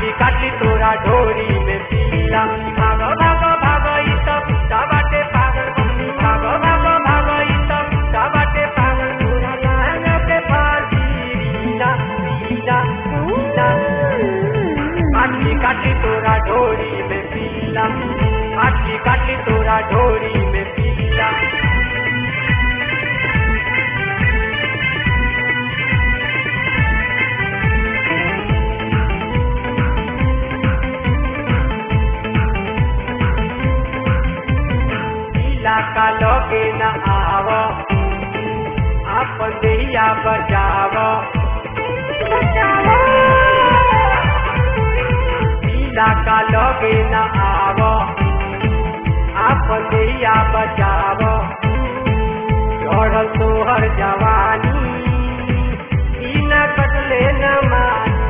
काटली काटली तोरा ढोरी में पीला भागो भागो भागो इता पुता बाटे पागल बनी भागो भागो भागो इता पुता बाटे पागल तोरा लहंगा पे फाड़ी रीना रीना रीना काटली काटली तोरा ढोरी में पीला काटली काटली तोरा ढोरी में पीला का लोगे न आव अपन देहिया बजाव पीला का लोगे न आव अपन देहिया बजाव चढ़ल तोहर जवानी ई न कटले न मानी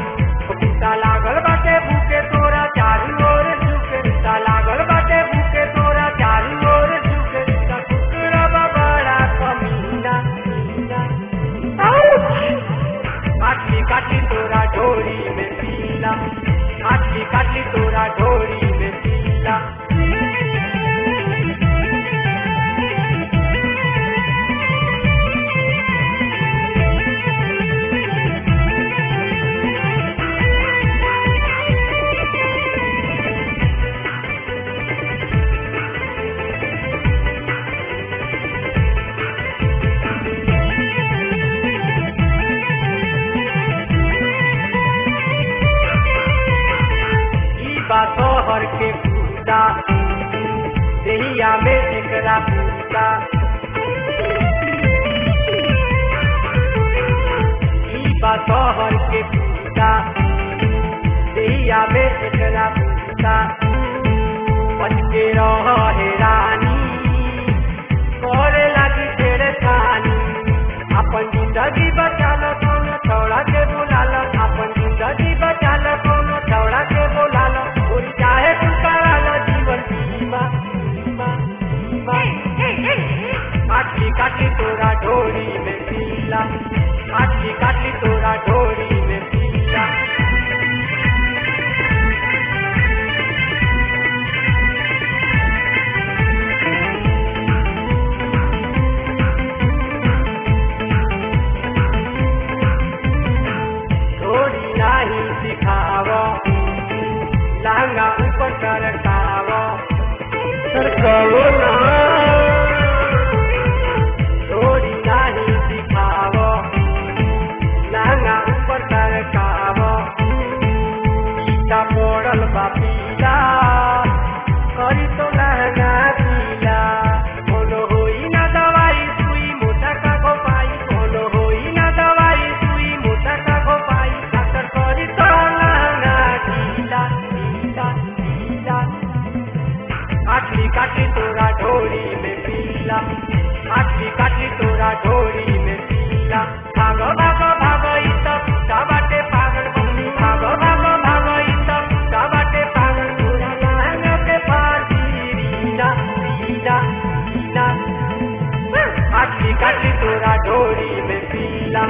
पिता लागल बाटे भूखे तोरा चारू ओर झुके पिता लागल बाटे भूखे तोरा चारू ओर काटली काटली तोरा ढोरी में पीला काटली काटली तोरा ढोरी में पीला तोहर के पूता देहिया में एकरा पूता ई बात तोहर के पूता देहिया में एकरा पूता बच के रह हे रानी करे लगी तेरे खानी अपन जिंदगी बचा लो कोनो छोड़ा के बुला लो अपन जिंदगी बचा लो कोनो छोड़ा के बुला लो चाहे तू करा लो जीवन बीमा बीमा बीमा काटली काटली तोरा ढोरी में पीला काटली काटली तोरा ढोरी में पीला ढोरी नहीं सिखावो लहंगा ऊपर सरकावो सरकावो ना ढोरी नहीं दिखावो लहंगा ऊपर सरकावो पीछा पड़ल बा पीला करी तो लहंगा पीला कोनो होई ना दवाई सुई मोटा का घोपाई कोनो होई ना दवाई सुई मोटा का घोपाई डॉक्टर करी तो लहंगा ढीला काटली काटली तोरा ढोरी में पीला काटली काटली तोरा ढोरी में पीला भागो भागो भागो इता पुता बाटे पागल बनी भागो भागो भागो इता पुता बाटे पागल तोरा लहंगा पे फाड़ी रीना रीना रीना काटली काटली तोरा ढोरी में पीला